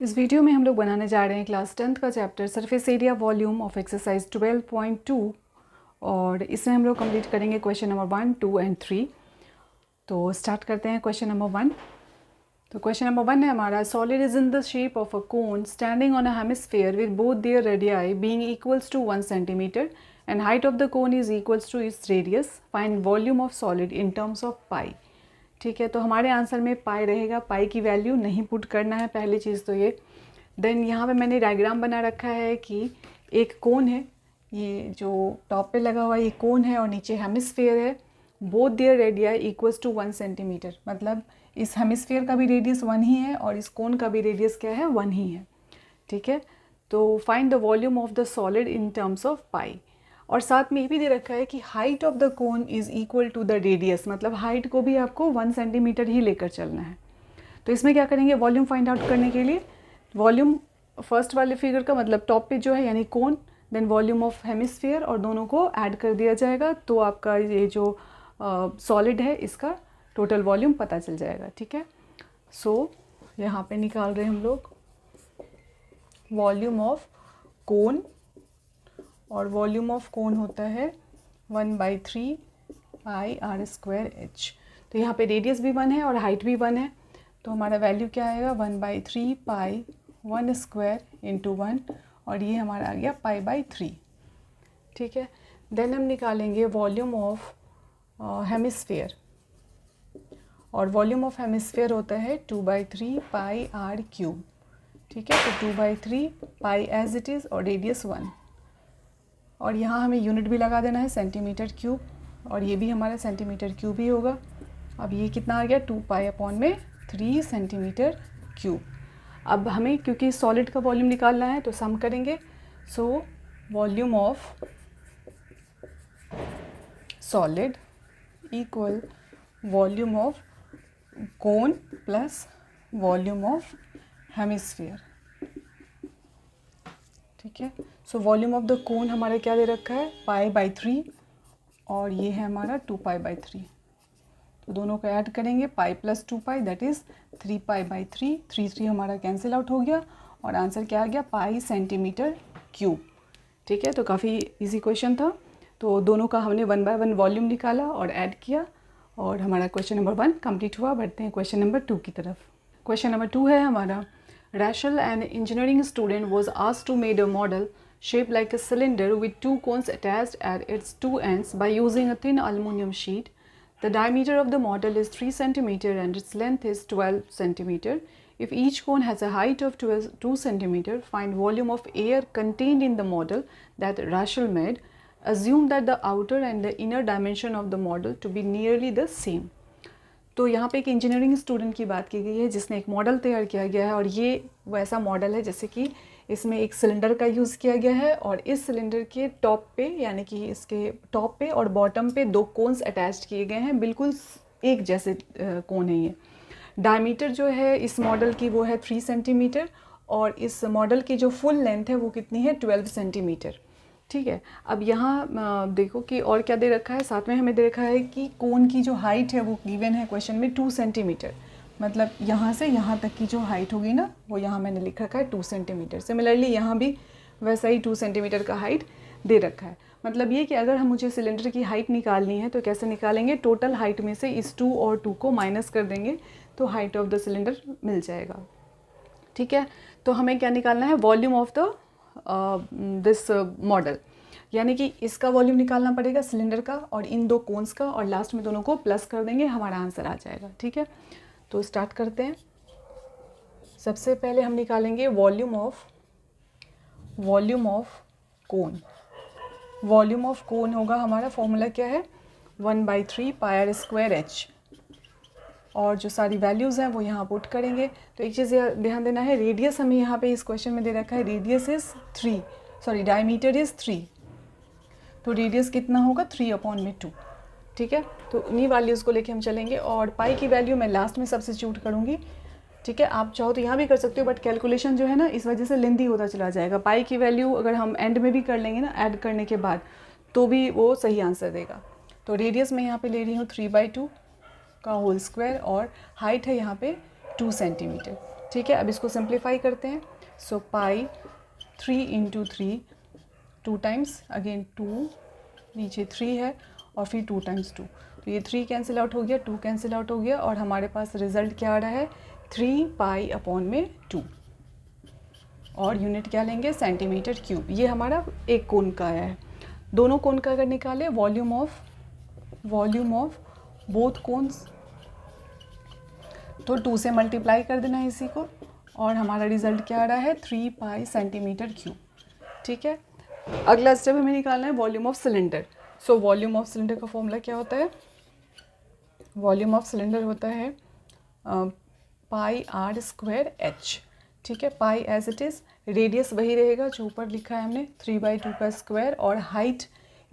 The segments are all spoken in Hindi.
इस वीडियो में हम लोग बनाने जा रहे हैं क्लास 10th का chapter surface area volume of exercise 12.2 और इसमें हम लोग कंप्लीट करेंगे क्वेश्चन नंबर 1, 2 एंड 3। तो स्टार्ट करते हैं क्वेश्चन नंबर 1। तो क्वेश्चन नंबर 1 है हमारा, solid is in the shape of a cone standing on a hemisphere with both their radii being equals to 1 centimetre and height of the cone is equals to its radius. Find volume of solid in terms of pi. ठीक है, तो हमारे आंसर में पाई रहेगा। पाई की वैल्यू नहीं पुट करना है, पहली चीज़ तो ये। देन यहाँ पे मैंने डायग्राम बना रखा है कि एक कोन है, ये जो टॉप पे लगा हुआ ये कोन है और नीचे हेमिस्फीयर है। Both their radii equals to 1 centimeter, मतलब इस हेमिस्फीयर का भी रेडियस 1 ही है और इस कोन का भी रेडियस क्या है, 1 ही है। ठीक है, तो find the volume of the solid in terms of pi. और साथ में ये भी दे रखा है कि height of the cone is equal to the radius, मतलब हाइट को भी आपको 1 सेंटीमीटर ही लेकर चलना है। तो इसमें क्या करेंगे, वॉल्यूम फाइंड आउट करने के लिए वॉल्यूम फर्स्ट वाले फिगर का मतलब टॉप पे जो है यानी कोन, देन वॉल्यूम ऑफ हेमिस्फीयर और दोनों को ऐड कर दिया जाएगा तो आपका ये जो सॉलिड है इसका टोटल वॉल्यूम पता चल जाएगा। ठीक है, सो यहाँ पे निकाल रहे हैं हम लोग वॉल्यूम ऑफ कोन, और वॉल्यूम ऑफ कोन होता है 1/3 पाई आर स्क्वायर एच। तो यहाँ पे रेडियस भी 1 है और हाइट भी 1 है, तो हमारा वैल्यू क्या आएगा, 1/3 पाई 1 स्क्वायर इंटू 1, और ये हमारा आ गया पाई/3। ठीक है, देन हम निकालेंगे वॉल्यूम ऑफ हेमिस्फीयर, और वॉल्यूम ऑफ हेमिस्फीयर होता है 2/3 पाई आर क्यूब। ठीक है, तो 2/3 पाई एज इट इज़ और रेडियस 1, और यहाँ हमें यूनिट भी लगा देना है सेंटीमीटर क्यूब, और ये भी हमारा सेंटीमीटर क्यूब ही होगा। अब ये कितना आ गया, 2 पाई अपॉन में 3 सेंटीमीटर क्यूब। अब हमें क्योंकि सॉलिड का वॉल्यूम निकालना है तो सम करेंगे। सो volume of solid equal volume of cone plus volume of hemisphere. ठीक है, सो वॉल्यूम ऑफ द कोन हमारा क्या दे रखा है, पाई/3, और ये है हमारा 2 पाई/3। तो दोनों को ऐड करेंगे, pi plus 2 pi that is 3 पाई/3। 3 हमारा कैंसिल आउट हो गया और आंसर क्या आ गया, पाई सेंटीमीटर क्यूब। ठीक है, तो काफ़ी इजी क्वेश्चन था। तो दोनों का हमने 1 बाय 1 वॉल्यूम निकाला और ऐड किया, और हमारा क्वेश्चन नंबर 1 कंप्लीट हुआ। बढ़ते हैं क्वेश्चन नंबर 2 की तरफ। क्वेश्चन नंबर 2 है हमारा, Rachel, an engineering student, was asked to make a model shaped like a cylinder with 2 cones attached at its 2 ends by using a thin aluminum sheet. The diameter of the model is 3 cm and its length is 12 cm. If each cone has a height of 2 cm, find volume of air contained in the model that Rachel made. Assume that the outer and the inner dimension of the model to be nearly the same. तो यहाँ पे एक इंजीनियरिंग स्टूडेंट की बात की गई है जिसने एक मॉडल तैयार किया गया है, और ये वैसा मॉडल है जैसे कि इसमें एक सिलेंडर का यूज़ किया गया है, और इस सिलेंडर के टॉप पे यानी कि इसके टॉप पे और बॉटम पे 2 कोन्स अटैच किए गए हैं, बिल्कुल एक जैसे कोन है ये। डायमीटर जो है इस मॉडल की वो है 3 सेंटीमीटर, और इस मॉडल की जो फुल लेंथ है वो कितनी है, 12 सेंटीमीटर। ठीक है, अब यहाँ देखो कि और क्या दे रखा है, साथ में हमें दे रखा है कि कोन की जो हाइट है वो गिवन है क्वेश्चन में 2 सेंटीमीटर, मतलब यहाँ से यहाँ तक की जो हाइट होगी ना वो यहाँ मैंने लिख रखा है 2 सेंटीमीटर। सिमिलरली यहाँ भी वैसा ही 2 सेंटीमीटर का हाइट दे रखा है। मतलब ये कि अगर हम मुझे सिलेंडर की हाइट निकालनी है तो कैसे निकालेंगे, टोटल हाइट में से इस 2 और 2 को माइनस कर देंगे तो हाइट ऑफ द सिलेंडर मिल जाएगा। ठीक है, तो हमें क्या निकालना है, volume of the this model, यानी कि इसका वॉल्यूम निकालना पड़ेगा सिलेंडर का और इन 2 कोन्स का, और लास्ट में दोनों को प्लस कर देंगे, हमारा आंसर आ जाएगा। ठीक है, तो स्टार्ट करते हैं। सबसे पहले हम निकालेंगे volume of cone. Volume of cone होगा हमारा, फॉर्मूला क्या है, 1/3 पाई आर स्क्वायर एच, और जो सारी वैल्यूज़ हैं वो यहाँ पुट करेंगे। तो एक चीज़ ध्यान देना है, रेडियस हमें यहाँ पे इस क्वेश्चन में दे रखा है, radius is 3, sorry diameter is 3, तो रेडियस कितना होगा, 3/2। ठीक है, तो इन्हीं वैल्यूज़ को लेके हम चलेंगे, और पाई की वैल्यू मैं लास्ट में सब्स्टिट्यूट करूँगी। ठीक है, आप चाहो तो यहाँ भी कर सकते हो, बट कैलकुलेशन जो है ना इस वजह से लेंथी होता चला जाएगा। पाई की वैल्यू अगर हम एंड में भी कर लेंगे ना ऐड करने के बाद, तो भी वो सही आंसर देगा। तो रेडियस मैं यहाँ पे ले रही हूँ 3/2 का होल स्क्वायर, और हाइट है यहाँ पे 2 सेंटीमीटर। ठीक है, अब इसको सिंप्लीफाई करते हैं। सो पाई 3 इंटू 3 2 टाइम्स, अगेन 2, नीचे 3 है और फिर 2 टाइम्स 2, तो ये 3 कैंसिल आउट हो गया, 2 कैंसिल आउट हो गया और हमारे पास रिजल्ट क्या आ रहा है 3 पाई अपॉन में 2 और यूनिट क्या लेंगे सेंटीमीटर क्यूब। ये हमारा एक कोन का आया है। दोनों कोन का अगर निकाले वॉल्यूम ऑफ बोथ कोन्स, तो 2 से मल्टीप्लाई कर देना है इसी को और हमारा रिजल्ट क्या आ रहा है 3 पाई सेंटीमीटर क्यूब। ठीक है, अगला स्टेप हमें निकालना है volume of cylinder. So volume of cylinder का फॉर्मूला क्या होता है, वॉल्यूम ऑफ सिलेंडर होता है पाई आर स्क्वायर एच। ठीक है, पाई एज इट इज़, रेडियस वही रहेगा जो ऊपर लिखा है हमने 3/2 का स्क्वायर और हाइट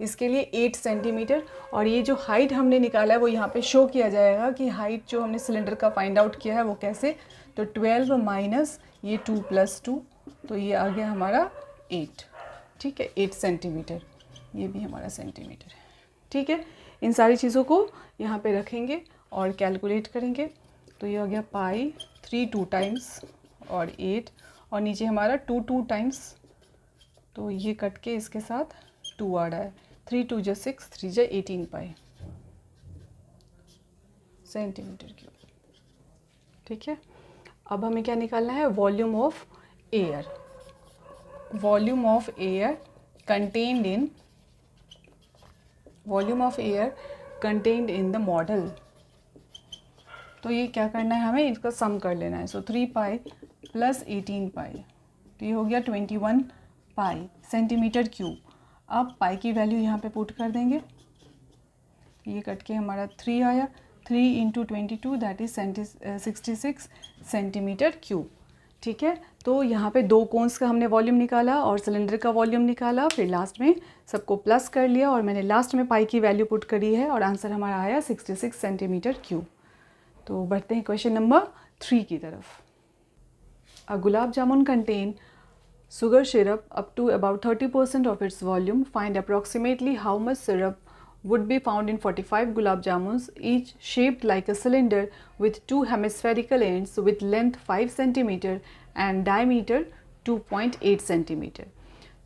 इसके लिए 8 सेंटीमीटर। और ये जो हाइट हमने निकाला है वो यहाँ पे शो किया जाएगा कि हाइट जो हमने सिलेंडर का फाइंड आउट किया है वो कैसे, तो 12 माइनस ये 2 + 2, तो ये आ गया हमारा 8। ठीक है, 8 सेंटीमीटर, ये भी हमारा सेंटीमीटर है। ठीक है, इन सारी चीज़ों को यहाँ पे रखेंगे और कैलकुलेट करेंगे, तो ये हो गया पाई 3 2 टाइम्स और 8 और नीचे हमारा 2 2 टाइम्स, तो ये कट के इसके साथ 2 आ रहा है, 3 2 = 6, 3 × 18 पाई सेंटीमीटर क्यूब। ठीक है, अब हमें क्या निकालना है volume of air, volume of air contained in the model. तो ये क्या करना है हमें इसका सम कर लेना है। सो 3 पाई + 18 पाई, तो ये हो गया 21 पाई सेंटीमीटर क्यूब। अब पाई की वैल्यू यहाँ पे पुट कर देंगे, ये कट के हमारा 3 आया, 3 × 22 दैट इज़ 66 सेंटीमीटर क्यूब। ठीक है, तो यहाँ पे 2 कोन्स का हमने वॉल्यूम निकाला और सिलेंडर का वॉल्यूम निकाला, फिर लास्ट में सबको प्लस कर लिया और मैंने लास्ट में पाई की वैल्यू पुट करी है और आंसर हमारा आया 66 सेंटीमीटर क्यूब। तो बढ़ते हैं क्वेश्चन नंबर 3 की तरफ। अ gulab jamun contain sugar syrup up to about 30% of its volume. Find approximately how much syrup would be found in 45 gulab jamuns, each shaped like a cylinder with 2 hemispherical ends with length 5 cm and diameter 2.8 cm.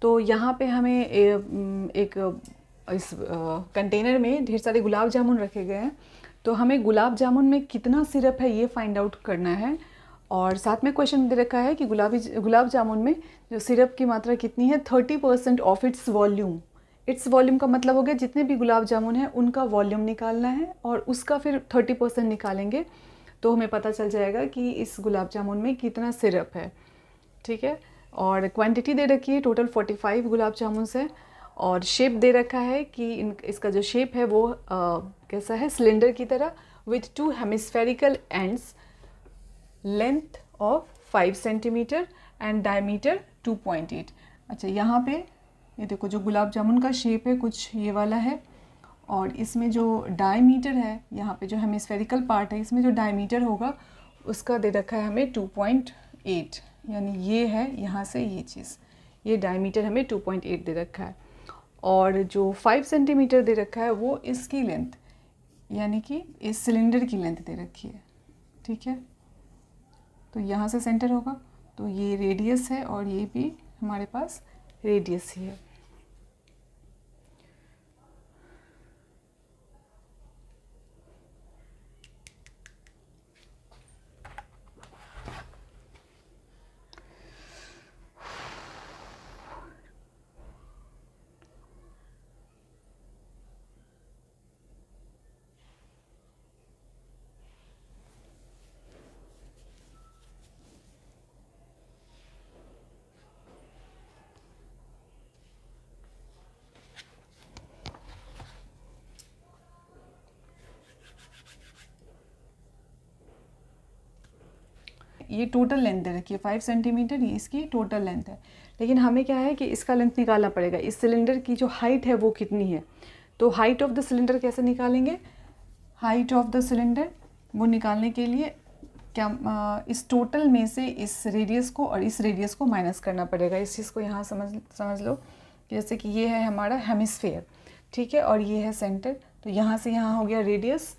तो यहाँ पे हमें एक इस कंटेनर में ढेर सारे गुलाब जामुन रखे गए हैं, तो हमें गुलाब जामुन में कितना सिरप है ये फाइंड आउट करना है और साथ में क्वेश्चन दे रखा है कि गुलाब जामुन में जो सिरप की मात्रा कितनी है 30% of its volume. Its volume का मतलब हो गया जितने भी गुलाब जामुन है उनका वॉल्यूम निकालना है और उसका फिर 30% निकालेंगे तो हमें पता चल जाएगा कि इस गुलाब जामुन में कितना सिरप है। ठीक है, और क्वांटिटी दे रखी है टोटल 45 गुलाब जामुन है और शेप दे रखा है कि इसका जो शेप है वो कैसा है सिलेंडर की तरह with 2 hemispherical ends, length of 5 centimetre and diameter 2.8। अच्छा, यहाँ पे ये देखो जो गुलाब जामुन का शेप है कुछ ये वाला है और इसमें जो डायमीटर है यहाँ पे जो हेमिस्फेरिकल पार्ट है इसमें जो डायमीटर होगा उसका दे रखा है हमें 2.8, यानी ये है यहाँ से ये चीज़, ये डायमीटर हमें 2.8 दे रखा है और जो 5 सेंटीमीटर दे रखा है वो इसकी लेंथ यानी कि इस सिलेंडर की लेंथ दे रखी है। ठीक है, तो यहाँ से सेंटर होगा तो ये रेडियस है और ये भी हमारे पास रेडियस ही है। ये टोटल लेंथ दे रखी है 5 सेंटीमीटर, ये इसकी टोटल लेंथ है, लेकिन हमें क्या है कि इसका लेंथ निकालना पड़ेगा। इस सिलेंडर की जो हाइट है वो कितनी है, तो हाइट ऑफ द सिलेंडर कैसे निकालेंगे, हाइट ऑफ द सिलेंडर वो निकालने के लिए क्या इस टोटल में से इस रेडियस को और इस रेडियस को माइनस करना पड़ेगा। इस चीज़ को यहाँ समझ लो, जैसे कि ये है हमारा हेमिस्फेयर, ठीक है, और ये है सेंटर, तो यहाँ से यहाँ हो गया रेडियस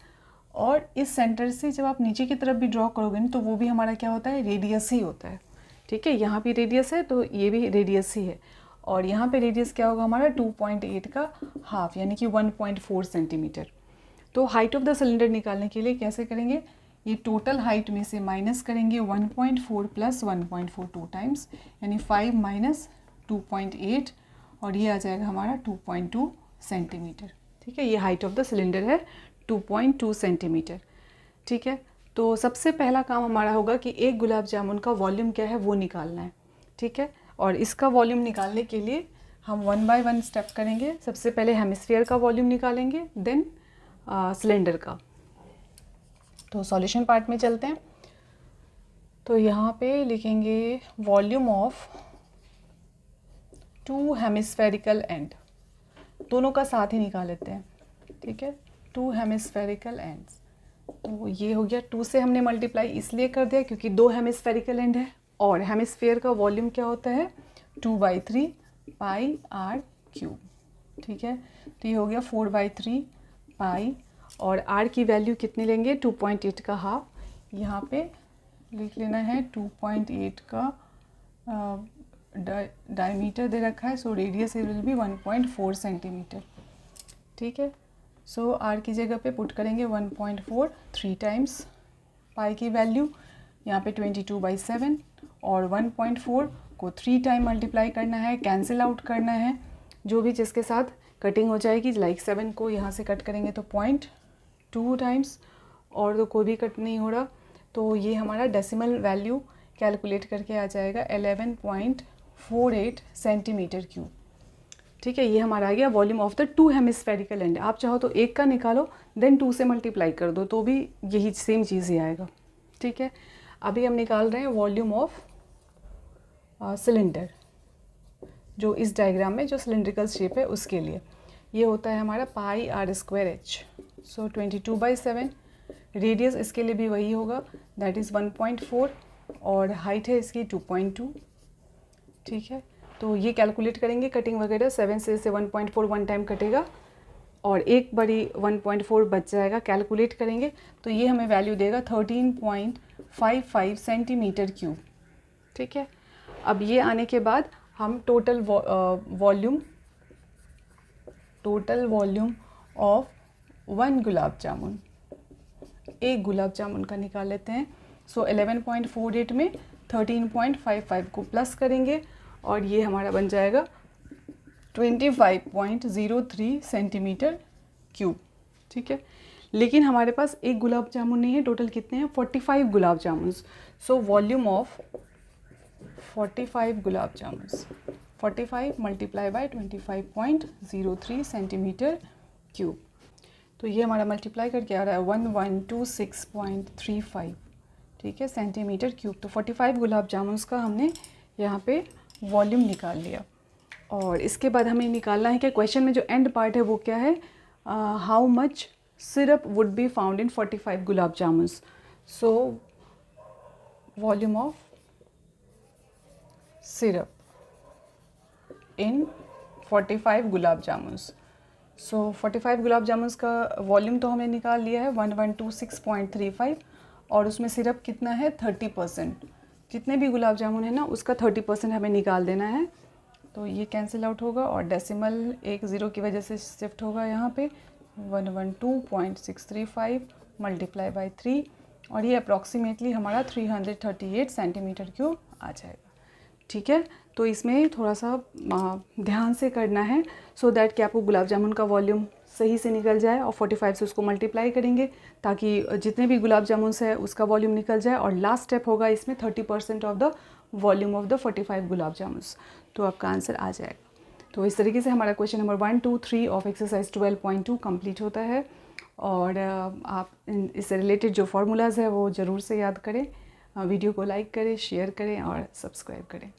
और इस सेंटर से जब आप नीचे की तरफ भी ड्रॉ करोगे ना तो वो भी हमारा क्या होता है, रेडियस ही होता है। ठीक है, यहाँ भी रेडियस है तो ये भी रेडियस ही है, और यहाँ पे रेडियस क्या होगा हमारा 2.8 का हाफ यानी कि 1.4 सेंटीमीटर। तो हाइट ऑफ द सिलेंडर निकालने के लिए कैसे करेंगे, ये टोटल हाइट में से माइनस करेंगे 1.4 प्लस 1.4 2 टाइम्स, यानी 5 माइनस 2.8, और ये आ जाएगा हमारा 2.2 सेंटीमीटर। ठीक है, ये हाइट ऑफ द सिलेंडर है 2.2 सेंटीमीटर। ठीक है, तो सबसे पहला काम हमारा होगा कि एक गुलाब जामुन का वॉल्यूम क्या है वो निकालना है। ठीक है, और इसका वॉल्यूम निकालने के लिए हम 1 बाय 1 स्टेप करेंगे। सबसे पहले हेमिस्फीयर का वॉल्यूम निकालेंगे, देन सिलेंडर का। तो सॉल्यूशन पार्ट में चलते हैं। तो यहाँ पे लिखेंगे वॉल्यूम ऑफ 2 हेमिस्फेरिकल एंड, दोनों का साथ ही निकाल लेते हैं। ठीक है, 2 हेमिस्फेरिकल एंड्स, तो ये हो गया, 2 से हमने मल्टीप्लाई इसलिए कर दिया क्योंकि 2 हेमिस्फेरिकल एंड है, और हेमिस्फीयर का वॉल्यूम क्या होता है 2/3 पाई आर क्यूब। ठीक है, तो ये हो गया 4/3 पाई, और r की वैल्यू कितनी लेंगे 2.8 का हाफ, यहाँ पे लिख लेना है 2.8 का डायमीटर दे रखा है, so radius will be 1.4 centimetre. ठीक है, सो r की जगह पे पुट करेंगे 1.4 3 टाइम्स, पाई की वैल्यू यहाँ पे 22/7, और 1.4 को 3 टाइम मल्टीप्लाई करना है, कैंसिल आउट करना है, जो भी जिसके साथ कटिंग हो जाएगी, लाइक 7 को यहाँ से कट करेंगे तो 0.2 टाइम्स, और तो कोई भी कट नहीं हो रहा, तो ये हमारा डेसिमल वैल्यू कैलकुलेट करके आ जाएगा 11.48 सेंटीमीटर क्यूब। ठीक है, ये हमारा आ गया volume of the 2 hemispherical and. आप चाहो तो एक का निकालो, देन 2 से मल्टीप्लाई कर दो तो भी यही सेम चीज़ ही आएगा। ठीक है, अभी हम निकाल रहे हैं वॉल्यूम ऑफ सिलेंडर, जो इस डायग्राम में जो सिलेंड्रिकल शेप है उसके लिए ये होता है हमारा पाई r²h, सो 22/7। रेडियस इसके लिए भी वही होगा, दैट इज़ 1.4, और हाइट है इसकी 2.2। ठीक है, तो ये कैलकुलेट करेंगे कटिंग वगैरह, 7 से 1.4 1 टाइम कटेगा और एक बड़ी 1.4 बच जाएगा, कैलकुलेट करेंगे तो ये हमें वैल्यू देगा 13.55 सेंटीमीटर क्यूब। ठीक है, अब ये आने के बाद हम total volume of 1 gulab jamun, एक गुलाब जामुन का निकाल लेते हैं। सो 11.48 में 13.55 को प्लस करेंगे और ये हमारा बन जाएगा 25.03 सेंटीमीटर क्यूब। ठीक है, लेकिन हमारे पास एक गुलाब जामुन नहीं है, टोटल कितने हैं 45 gulab jamun. So volume of 45 gulab jamun, 45 multiply by 25.03 centimetre cube, तो ये हमारा मल्टीप्लाई करके आ रहा है 1126.35। ठीक है, सेंटीमीटर क्यूब। तो 45 गुलाब जामुन का हमने यहाँ पे वॉल्यूम निकाल लिया, और इसके बाद हमें निकालना है कि क्वेश्चन में जो एंड पार्ट है वो क्या है, how much syrup would be found in 45 gulab jamun. So volume of syrup इन 45 गुलाब जामुन। सो 45 गुलाब जामुन का वॉल्यूम तो हमने निकाल लिया है 1126.35, और उसमें सिरप कितना है 30%। जितने भी गुलाब जामुन है ना उसका 30% हमें निकाल देना है, तो ये कैंसिल आउट होगा और डेसिमल एक ज़ीरो की वजह से शिफ्ट होगा यहाँ पे 112.635 मल्टीप्लाई बाय 3, और ये अप्रॉक्सीमेटली हमारा 338 सेंटीमीटर क्यूब आ जाएगा। ठीक है, तो इसमें थोड़ा सा ध्यान से करना है सो दैट कि आपको गुलाब जामुन का वॉल्यूम सही से निकल जाए, और 45 से उसको मल्टीप्लाई करेंगे ताकि जितने भी गुलाब जामुन है उसका वॉल्यूम निकल जाए, और लास्ट स्टेप होगा इसमें 30% of the volume of the 45 gulab जामुन, तो आपका आंसर आ जाएगा। तो इस तरीके से हमारा question number 1, 2, 3 of exercise 12.2 complete होता है, और आप इससे रिलेटेड जो फार्मूलाज है वो ज़रूर से याद करें, वीडियो को लाइक करें, शेयर करें और सब्सक्राइब करें।